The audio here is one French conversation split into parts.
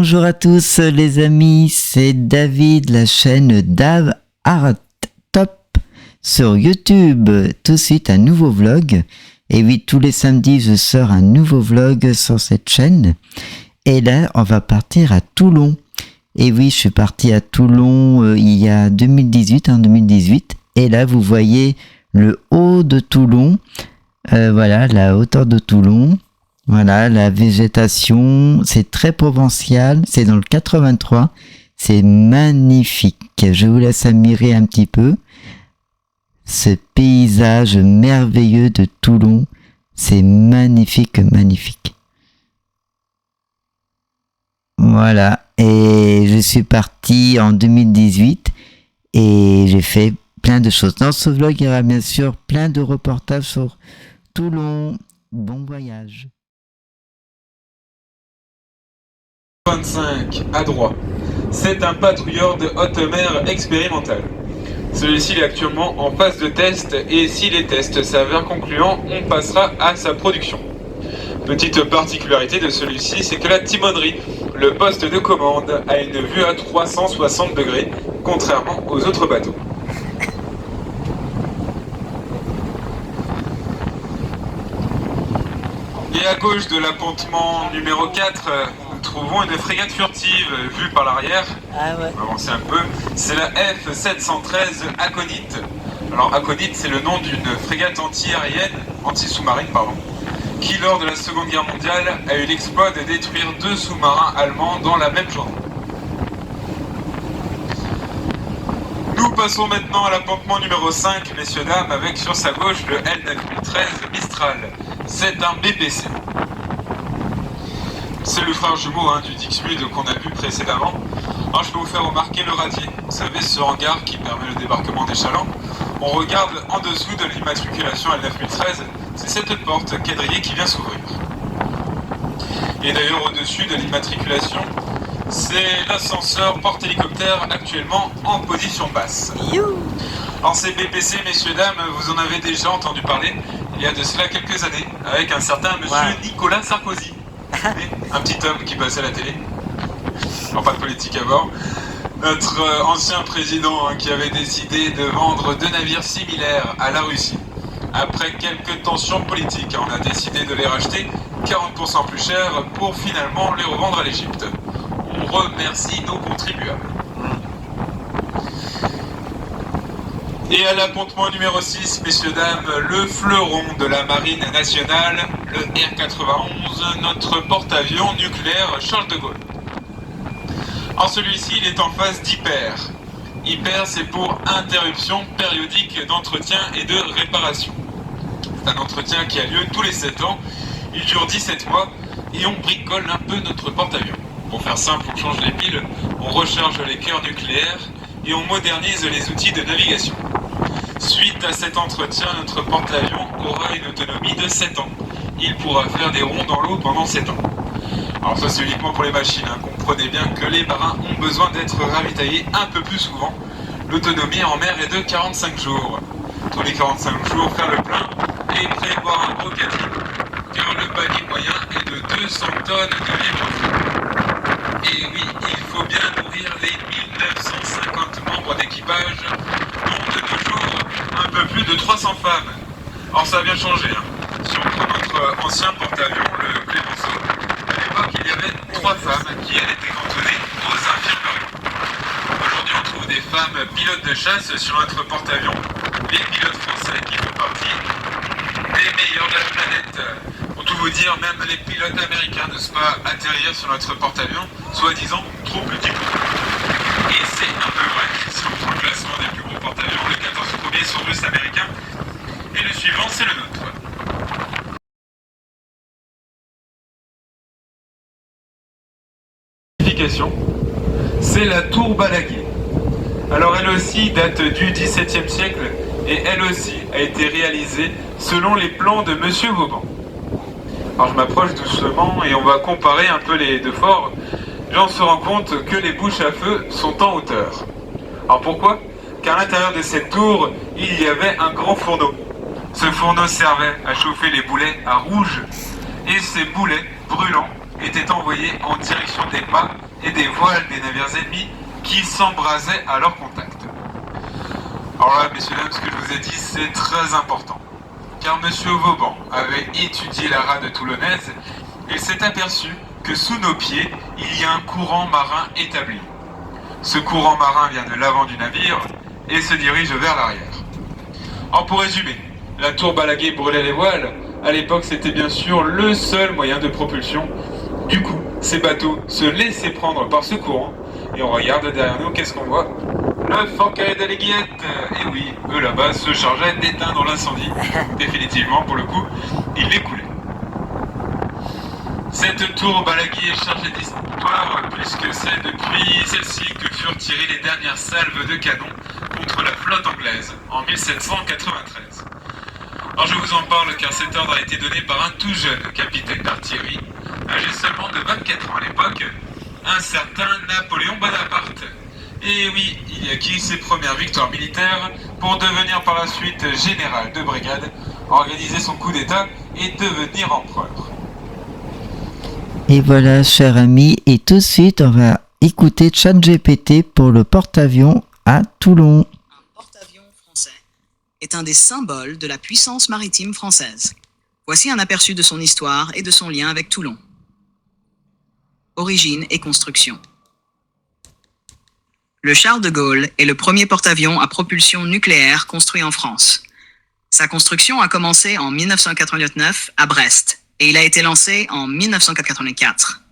Bonjour à tous les amis, c'est David, la chaîne Dav Art Top sur YouTube. Tout de suite un nouveau vlog. Et oui, tous les samedis je sors un nouveau vlog sur cette chaîne. Et là, on va partir à Toulon. Et oui, je suis parti à Toulon il y a 2018. Et là, vous voyez le haut de Toulon. Voilà, la hauteur de Toulon. Voilà, la végétation, c'est très provincial, c'est dans le 83, c'est magnifique. Je vous laisse admirer un petit peu ce paysage merveilleux de Toulon, c'est magnifique, magnifique. Voilà, et je suis parti en 2018 et j'ai fait plein de choses. Dans ce vlog, il y aura bien sûr plein de reportages sur Toulon. Bon voyage. 25 à droite. C'est un patrouilleur de haute mer expérimental. Celui-ci est actuellement en phase de test et si les tests s'avèrent concluants, on passera à sa production. Petite particularité de celui-ci, c'est que la timonerie, le poste de commande, a une vue à 360 degrés, contrairement aux autres bateaux. Et à gauche de l'appontement numéro 4, nous trouvons une frégate furtive vue par l'arrière. Ah ouais. On va avancer un peu. C'est la F713 Aconite. Alors Aconite, c'est le nom d'une frégate anti-sous-marine, qui lors de la Seconde Guerre mondiale a eu l'exploit de détruire 2 sous-marins allemands dans la même journée. Nous passons maintenant à l'appontement numéro 5, messieurs dames, avec sur sa gauche le L9013 Mistral. C'est un BPC. C'est le frère jumeau du Dixmude qu'on a vu précédemment. Alors je peux vous faire remarquer le radier. Vous savez, ce hangar qui permet le débarquement des chalands. On regarde en dessous de l'immatriculation L9013, c'est cette porte quadrillée qui vient s'ouvrir. Et d'ailleurs au-dessus de l'immatriculation, c'est l'ascenseur porte-hélicoptère actuellement en position basse. Alors ces BPC, messieurs, dames, vous en avez déjà entendu parler il y a de cela quelques années, avec un certain monsieur Nicolas Sarkozy. Un petit homme qui passait à la télé. Alors pas de politique à bord. Notre ancien président qui avait décidé de vendre 2 navires similaires à la Russie. Après quelques tensions politiques, on a décidé de les racheter 40% plus cher pour finalement les revendre à l'Égypte. On remercie nos contribuables. Et à l'appontement numéro 6, messieurs, dames, le fleuron de la Marine nationale, le R91, notre porte-avions nucléaire Charles de Gaulle. Alors celui-ci, il est en phase d'hyper. Hyper, c'est pour interruption périodique d'entretien et de réparation. C'est un entretien qui a lieu tous les 7 ans, il dure 17 mois et on bricole un peu notre porte-avions. Pour faire simple, on change les piles, on recharge les cœurs nucléaires et on modernise les outils de navigation. Suite à cet entretien, notre porte-avions aura une autonomie de 7 ans. Il pourra faire des ronds dans l'eau pendant 7 ans. Alors ça c'est uniquement pour les machines, comprenez bien que les marins ont besoin d'être ravitaillés un peu plus souvent. L'autonomie en mer est de 45 jours. Tous les 45 jours, faire le plein et prévoir un gros caddie, car le panier moyen est de 200 tonnes de vivres fous. Et oui, il faut bien nourrir les 1950 membres d'équipage, dont de nos jours un peu plus de 300 femmes. Alors ça a bien changé. Si on prend notre ancien porte-avions, le Clémenceau, à l'époque il y avait 3 femmes qui elles étaient cantonnées aux infirmeries. Aujourd'hui on trouve des femmes pilotes de chasse sur notre porte-avions, les pilotes français qui font partie des meilleurs de la planète. Pour tout vous dire, même les pilotes américains n'osent pas atterrir sur notre porte-avions, soi-disant trop petit pour eux. Et c'est un peu vrai. Si on prend le classement des plus gros porte-avions, les 14 premiers sont russes américains, et le suivant c'est le nôtre. C'est la tour Balaguer. Alors elle aussi date du XVIIe siècle et elle aussi a été réalisée selon les plans de Monsieur Vauban. Alors je m'approche doucement et on va comparer un peu les deux forts. Et on se rend compte que les bouches à feu sont en hauteur. Alors pourquoi? Car à l'intérieur de cette tour, il y avait un grand fourneau. Ce fourneau servait à chauffer les boulets à rouge et ces boulets brûlants étaient envoyés en direction des mâts et des voiles des navires ennemis qui s'embrasaient à leur contact. Alors là, messieurs, dames, ce que je vous ai dit, c'est très important. Car M. Vauban avait étudié la rade toulonnaise et s'est aperçu que sous nos pieds, il y a un courant marin établi. Ce courant marin vient de l'avant du navire et se dirige vers l'arrière. Alors pour résumer, la tour Balaguer brûlait les voiles. À l'époque, c'était bien sûr le seul moyen de propulsion. Du coup, ces bateaux se laissaient prendre par ce courant. Et on regarde derrière nous, qu'est-ce qu'on voit? Le Forcade de l'Aiguillette. Et oui, eux là-bas se chargeaient d'éteindre l'incendie. Définitivement, pour le coup, il les coulait. Cette tour Balaguer est chargée d'histoire, puisque c'est depuis celle-ci que furent tirées les dernières salves de canon contre la flotte anglaise, en 1793. Alors je vous en parle car cet ordre a été donné par un tout jeune capitaine d'artillerie, âgé seulement de 24 ans à l'époque, un certain Napoléon Bonaparte. Et oui, il y acquis ses premières victoires militaires pour devenir par la suite général de brigade, organiser son coup d'état et devenir empereur. Et voilà, chers amis, et tout de suite, on va écouter ChatGPT pour le porte-avions à Toulon. Un porte-avions français est un des symboles de la puissance maritime française. Voici un aperçu de son histoire et de son lien avec Toulon. Origine et construction. Le Charles de Gaulle est le premier porte-avions à propulsion nucléaire construit en France. Sa construction a commencé en 1989 à Brest et il a été lancé en 1984.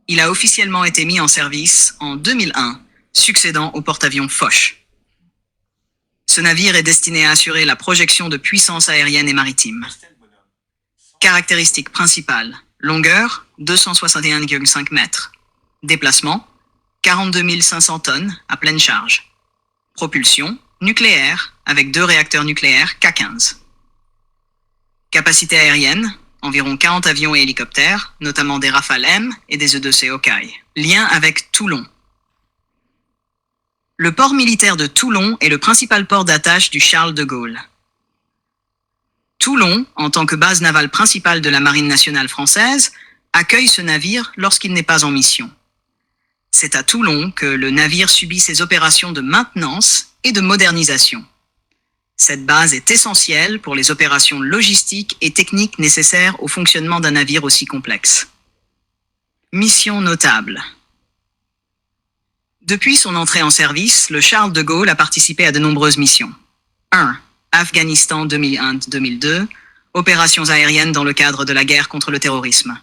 Il a officiellement été mis en service en 2001, succédant au porte-avions Foch. Ce navire est destiné à assurer la projection de puissance aérienne et maritime. Caractéristiques principales: longueur, 261,5 mètres. Déplacement, 42 500 tonnes à pleine charge. Propulsion, nucléaire, avec 2 réacteurs nucléaires K15. Capacité aérienne, environ 40 avions et hélicoptères, notamment des Rafale M et des E-2C Hawkeye. Lien avec Toulon. Le port militaire de Toulon est le principal port d'attache du Charles de Gaulle. Toulon, en tant que base navale principale de la Marine nationale française, accueille ce navire lorsqu'il n'est pas en mission. C'est à Toulon que le navire subit ses opérations de maintenance et de modernisation. Cette base est essentielle pour les opérations logistiques et techniques nécessaires au fonctionnement d'un navire aussi complexe. Mission notable. Depuis son entrée en service, le Charles de Gaulle a participé à de nombreuses missions. 1. Afghanistan 2001-2002, opérations aériennes dans le cadre de la guerre contre le terrorisme.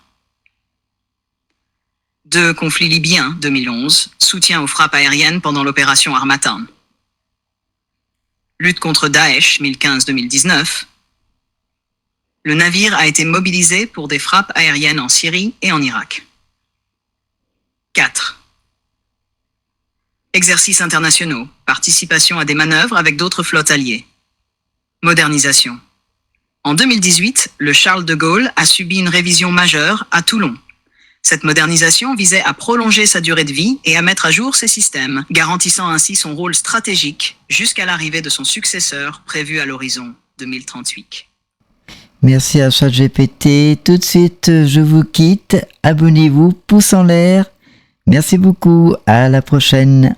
2. Conflit libyen 2011, soutien aux frappes aériennes pendant l'opération Harmattan. Lutte contre Daesh 2015-2019. Le navire a été mobilisé pour des frappes aériennes en Syrie et en Irak. 4. Exercices internationaux, participation à des manœuvres avec d'autres flottes alliées. Modernisation. En 2018, le Charles de Gaulle a subi une révision majeure à Toulon. Cette modernisation visait à prolonger sa durée de vie et à mettre à jour ses systèmes, garantissant ainsi son rôle stratégique jusqu'à l'arrivée de son successeur prévu à l'horizon 2038. Merci à ChatGPT. Tout de suite, je vous quitte. Abonnez-vous, pouce en l'air. Merci beaucoup. À la prochaine.